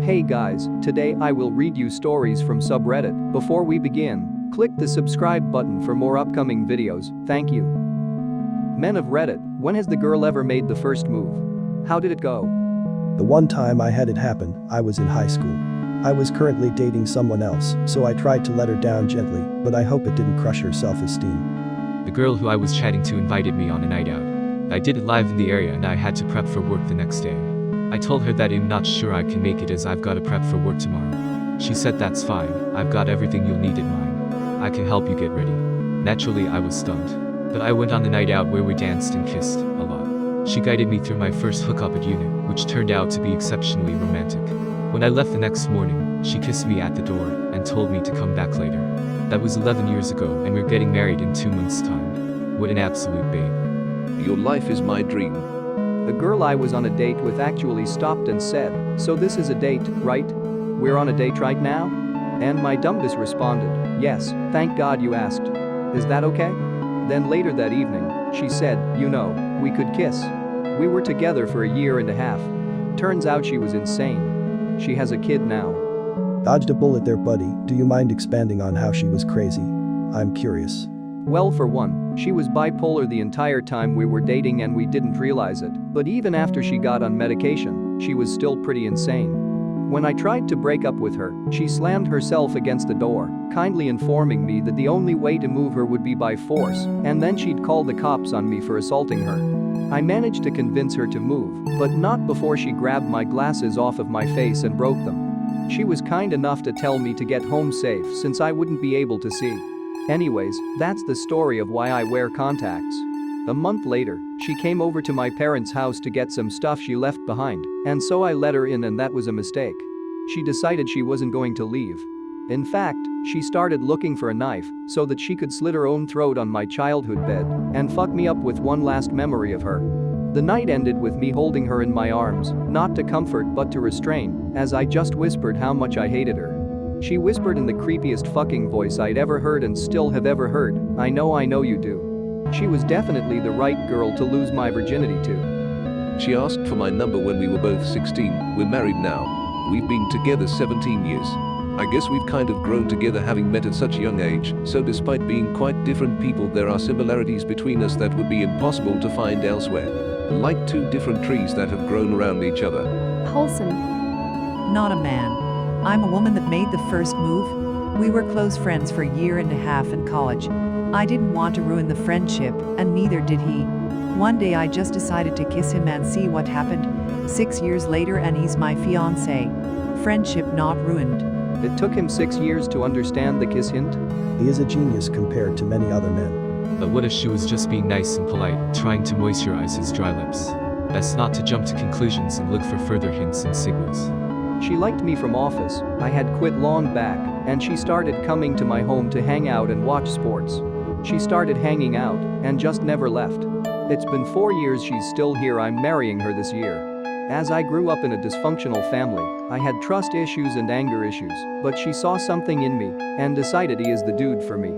Hey guys, today I will read you stories from subreddit. Before we begin, click the subscribe button for more upcoming videos, thank you. Men of Reddit, when has the girl ever made the first move? How did it go? The one time I had it happen, I was in high school. I was currently dating someone else, so I tried to let her down gently, but I hope it didn't crush her self-esteem. The girl who I was chatting to invited me on a night out. I didn't live in the area and I had to prep for work the next day. I told her that I'm not sure I can make it as I've got to prep for work tomorrow. She said that's fine, I've got everything you'll need in mind. I can help you get ready. Naturally I was stunned. But I went on the night out where we danced and kissed, a lot. She guided me through my first hookup at uni, which turned out to be exceptionally romantic. When I left the next morning, she kissed me at the door and told me to come back later. That was 11 years ago and we're getting married in 2 months' time. What an absolute babe. Your life is my dream. The girl I was on a date with actually stopped and said, "So this is a date, right? We're on a date right now?" And my dumbest responded, "Yes, thank God you asked. Is that okay?" Then later that evening, she said, "You know, we could kiss. We were together for a year and a half." Turns out she was insane. She has a kid now. Dodged a bullet there, buddy. Do you mind expanding on how she was crazy? I'm curious. Well, for one, she was bipolar the entire time we were dating and we didn't realize it, but even after she got on medication, she was still pretty insane. When I tried to break up with her, she slammed herself against the door, kindly informing me that the only way to move her would be by force, and then she'd call the cops on me for assaulting her. I managed to convince her to move, but not before she grabbed my glasses off of my face and broke them. She was kind enough to tell me to get home safe since I wouldn't be able to see. Anyways, that's the story of why I wear contacts. A month later, she came over to my parents' house to get some stuff she left behind, and so I let her in and that was a mistake. She decided she wasn't going to leave. In fact, she started looking for a knife so that she could slit her own throat on my childhood bed and fuck me up with one last memory of her. The night ended with me holding her in my arms, not to comfort but to restrain, as I just whispered how much I hated her. She whispered in the creepiest fucking voice I'd ever heard and still have ever heard, I know you do." She was definitely the right girl to lose my virginity to. She asked for my number when we were both 16, we're married now. We've been together 17 years. I guess we've kind of grown together having met at such a young age, so despite being quite different people there are similarities between us that would be impossible to find elsewhere. Like two different trees that have grown around each other. Wholesome. Not a man. I'm a woman that made the first move. We were close friends for a year and a half in college. I didn't want to ruin the friendship, and neither did he. One day I just decided to kiss him and see what happened. 6 years later and he's my fiancé. Friendship not ruined. It took him 6 years to understand the kiss hint? He is a genius compared to many other men. But what if she was just being nice and polite, trying to moisturize his dry lips? Best not to jump to conclusions and look for further hints and signals. She liked me from office, I had quit long back, and she started coming to my home to hang out and watch sports. She started hanging out, and just never left. It's been 4 years she's still here, I'm marrying her this year. As I grew up in a dysfunctional family, I had trust issues and anger issues, but she saw something in me, and decided he is the dude for me.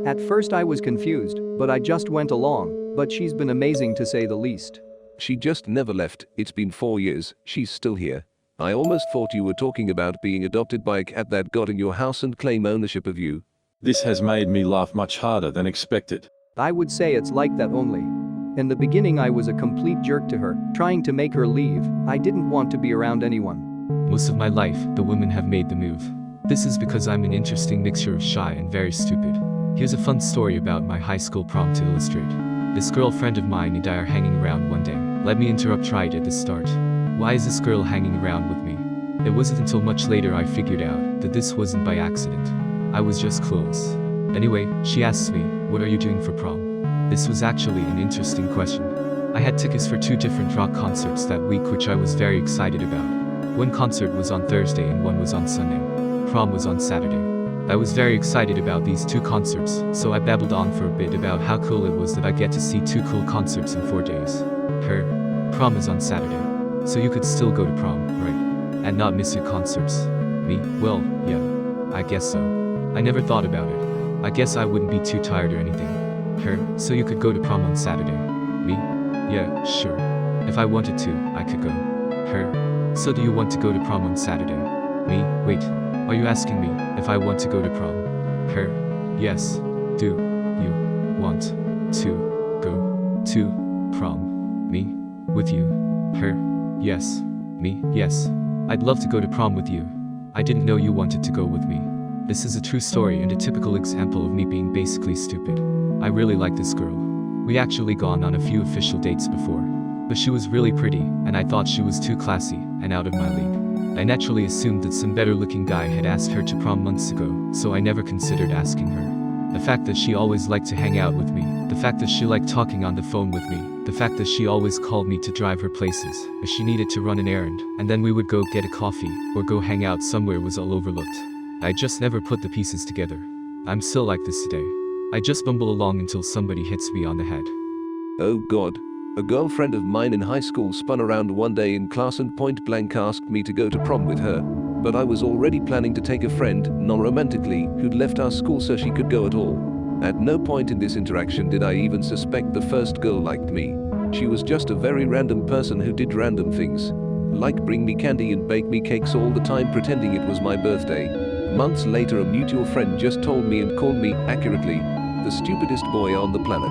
At first I was confused, but I just went along, but she's been amazing to say the least. She just never left, it's been 4 years, she's still here. I almost thought you were talking about being adopted by a cat that got in your house and claim ownership of you. This has made me laugh much harder than expected. I would say it's like that only. In the beginning I was a complete jerk to her, trying to make her leave. I didn't want to be around anyone. Most of my life, the women have made the move. This is because I'm an interesting mixture of shy and very stupid. Here's a fun story about my high school prom to illustrate. This girlfriend of mine and I are hanging around one day. Let me interrupt right at the start. Why is this girl hanging around with me? It wasn't until much later I figured out that this wasn't by accident. I was just close. Anyway, she asked me, "What are you doing for prom?" This was actually an interesting question. I had tickets for 2 different rock concerts that week which I was very excited about. One concert was on Thursday and one was on Sunday. Prom was on Saturday. I was very excited about these 2 concerts, so I babbled on for a bit about how cool it was that I get to see 2 cool concerts in 4 days. Prom is on Saturday. So you could still go to prom, right? And not miss your concerts. Me? Well, yeah. I guess so. I never thought about it. I guess I wouldn't be too tired or anything. So you could go to prom on Saturday. Me? Yeah, sure. If I wanted to, I could go. So do you want to go to prom on Saturday? Me? Wait. Are you asking me if I want to go to prom? Her? Yes. Do you want to go to prom? Me? With you? Her? Yes. Me? Yes. I'd love to go to prom with you. I didn't know you wanted to go with me. This is a true story and a typical example of me being basically stupid. I really like this girl. We actually gone on a few official dates before. But she was really pretty, and I thought she was too classy and out of my league. I naturally assumed that some better looking guy had asked her to prom months ago, so I never considered asking her. The fact that she always liked to hang out with me, the fact that she liked talking on the phone with me, the fact that she always called me to drive her places if she needed to run an errand, and then we would go get a coffee or go hang out somewhere was all overlooked. I just never put the pieces together. I'm still like this today. I just bumble along until somebody hits me on the head. Oh God. A girlfriend of mine in high school spun around one day in class and point blank asked me to go to prom with her. But I was already planning to take a friend, non-romantically, who'd left our school so she could go at all. At no point in this interaction did I even suspect the first girl liked me. She was just a very random person who did random things. Like bring me candy and bake me cakes all the time pretending it was my birthday. Months later a mutual friend just told me and called me, accurately, the stupidest boy on the planet.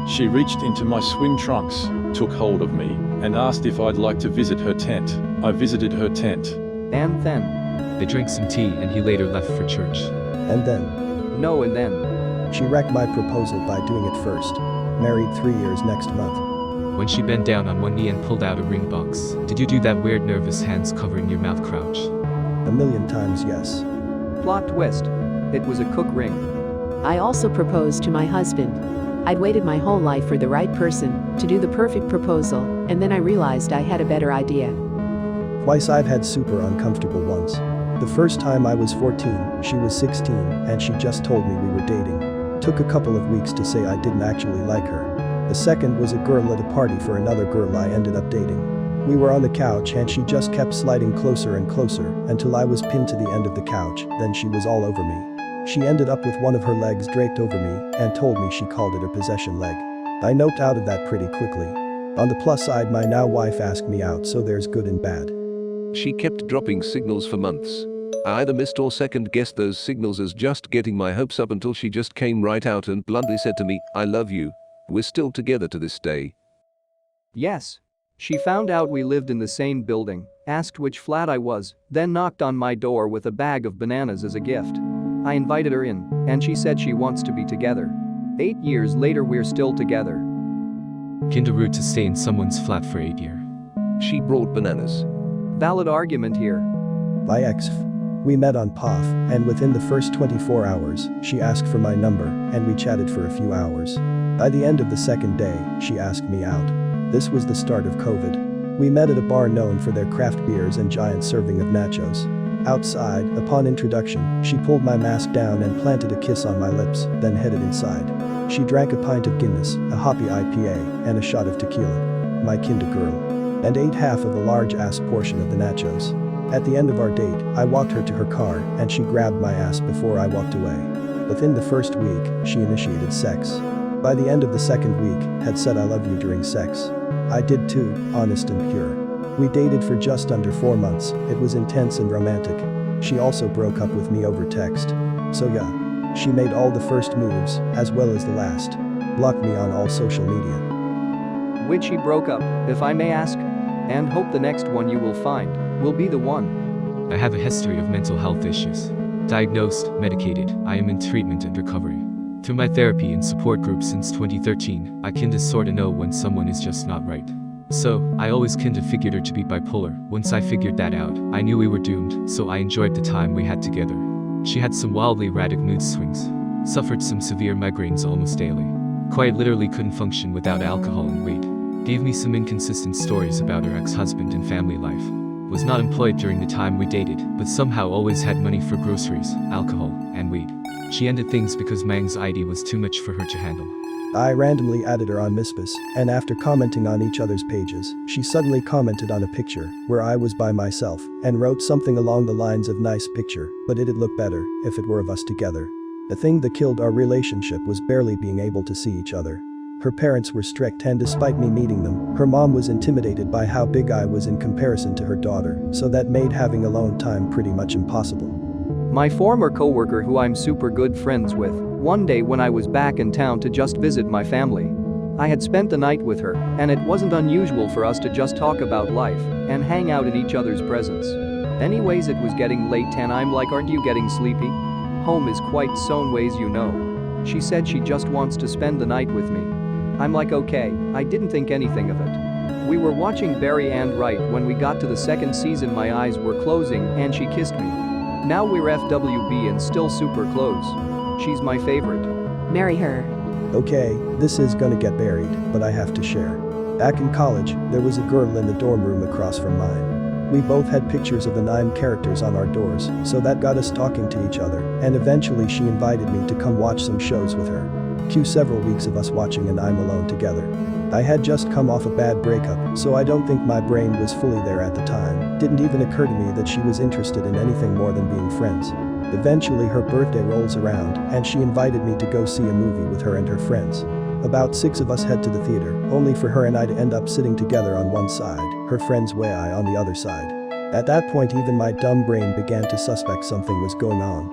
She reached into my swim trunks, took hold of me, and asked if I'd like to visit her tent. I visited her tent. And then? They drank some tea and he later left for church. And then? No, and then? She wrecked my proposal by doing it first. Married 3 years next month. When she bent down on one knee and pulled out a ring box, did you do that weird nervous hands covering your mouth crouch? 1,000,000 times yes. Plot twist. It was a cook ring. I also proposed to my husband. I'd waited my whole life for the right person to do the perfect proposal, and then I realized I had a better idea. Twice I've had super uncomfortable ones. The first time I was 14, she was 16, and she just told me we were dating. Took a couple of weeks to say I didn't actually like her. The second was a girl at a party for another girl I ended up dating. We were on the couch and she just kept sliding closer and closer until I was pinned to the end of the couch, then she was all over me. She ended up with one of her legs draped over me and told me she called it her possession leg. I noped out of that pretty quickly. On the plus side, my now wife asked me out, so there's good and bad. She kept dropping signals for months. I either missed or second guessed those signals as just getting my hopes up until she just came right out and bluntly said to me, I love you. We're still together to this day. Yes. She found out we lived in the same building, asked which flat I was, then knocked on my door with a bag of bananas as a gift. I invited her in, and she said she wants to be together. 8 years later we're still together. Kinda rude to stay in someone's flat for 8 years. She brought bananas. Valid argument here. By ex. We met on POF, and within the first 24 hours, she asked for my number, and we chatted for a few hours. By the end of the second day, she asked me out. This was the start of COVID. We met at a bar known for their craft beers and giant serving of nachos. Outside, upon introduction, she pulled my mask down and planted a kiss on my lips, then headed inside. She drank a pint of Guinness, a hoppy IPA, and a shot of tequila. My kinda girl. And ate half of a large-ass portion of the nachos. At the end of our date, I walked her to her car, and she grabbed my ass before I walked away. Within the first week, she initiated sex. By the end of the second week, had said I love you during sex. I did too, honest and pure. We dated for just under 4 months, it was intense and romantic. She also broke up with me over text. So yeah, she made all the first moves, as well as the last. Blocked me on all social media. Which she broke up, if I may ask? And hope the next one you will find will be the one. I have a history of mental health issues. Diagnosed, medicated, I am in treatment and recovery. Through my therapy and support group since 2013, I kinda sorta know when someone is just not right. So, I always kinda figured her to be bipolar. Once I figured that out, I knew we were doomed, so I enjoyed the time we had together. She had some wildly erratic mood swings. Suffered some severe migraines almost daily. Quite literally couldn't function without alcohol and weed. Gave me some inconsistent stories about her ex-husband and family life. Was not employed during the time we dated, but somehow always had money for groceries, alcohol, and weed. She ended things because my anxiety was too much for her to handle. I randomly added her on Mispus, and after commenting on each other's pages, she suddenly commented on a picture where I was by myself and wrote something along the lines of nice picture, but it'd look better if it were of us together. The thing that killed our relationship was barely being able to see each other. Her parents were strict and despite me meeting them, her mom was intimidated by how big I was in comparison to her daughter, so that made having alone time pretty much impossible. My former coworker who I'm super good friends with, one day when I was back in town to just visit my family. I had spent the night with her, and it wasn't unusual for us to just talk about life and hang out in each other's presence. Anyways, it was getting late and I'm like, aren't you getting sleepy? Home is quite some ways, you know. She said she just wants to spend the night with me. I'm like, okay, I didn't think anything of it. We were watching Barry and right when we got to the second season my eyes were closing and she kissed me. Now we're FWB and still super close. She's my favorite. Marry her. Okay, this is gonna get buried, but I have to share. Back in college, there was a girl in the dorm room across from mine. We both had pictures of the 9 characters on our doors, so that got us talking to each other, and eventually she invited me to come watch some shows with her. Cue several weeks of us watching and I'm alone together. I had just come off a bad breakup, so I don't think my brain was fully there at the time. Didn't even occur to me that she was interested in anything more than being friends. Eventually her birthday rolls around and she invited me to go see a movie with her and her friends. About 6 of us head to the theater, only for her and I to end up sitting together on one side, her friends way I on the other side. At that point even my dumb brain began to suspect something was going on.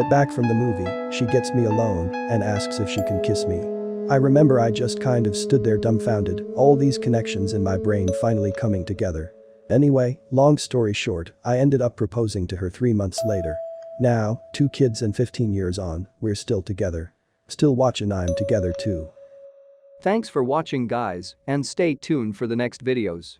Back from the movie, she gets me alone and asks if she can kiss me. I remember I just kind of stood there dumbfounded, all these connections in my brain finally coming together. Anyway, long story short, I ended up proposing to her 3 months later. Now, 2 kids and 15 years on, we're still together. Still watching I'm together too. Thanks for watching guys, and stay tuned for the next videos.